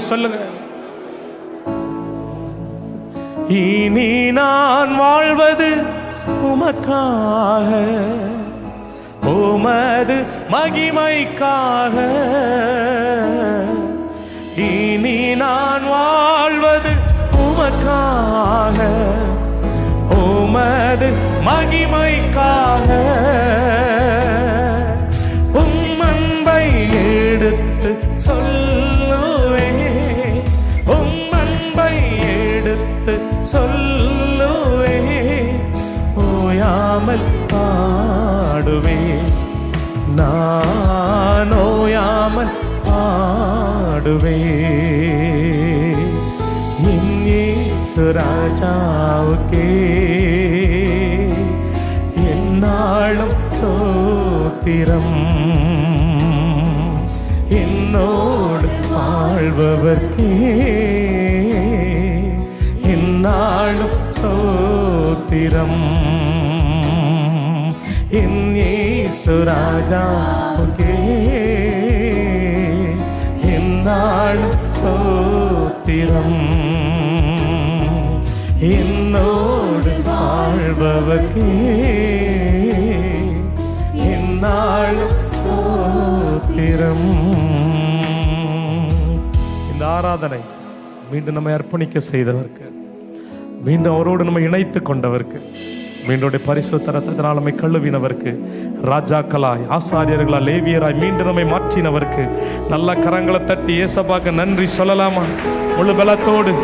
சொல்லுங்க. இனி நான் வாழ்வது உமக்காக, உமது மகிமைக்காக. இனி நான் வாழ்வது உமக்காக, உமது மகிமைக்காக. உம் அன்பை எடுத்து சொல்லுவேன், உம் அன்பை எடுத்து சொல்லுவேன். ஓயாமல் பாடுவேன், நான் ஓயாமல் பாடுவேன். என் இயேசு ராஜாவுக்கே என்னாலும் ஸ்தோத்திரம். என்னோடு வாழ்பவர்க்கே என்னாலும் ஸ்தோத்திரம். என் இயேசு ராஜாவுக்கே என்னாலும் ஸ்தோத்திரம். என்னோடு வாழ்பவர்க்கே என்னாலும் ஸ்தோத்திரம். இந்த ஆராதனை மீண்டும் நம்மை அர்ப்பணிக்க செய்தவர்க்கு, மீண்டும் அவரோடு நம்மை இணைத்து கொண்டவர்க்கு, மீண்டும் பரிசுத்த ரத்தத்தினால் நம்மை கழுவினவர்க்கு, ராஜாக்களாய் ஆசாரியர்களாய் லேவியராய் மீண்டும் நம்மை மாற்றினவர்க்கு நல்ல கரங்களை தட்டி ஏசப்பாக்கு நன்றி சொல்லலாமா? முழு பலத்தோடு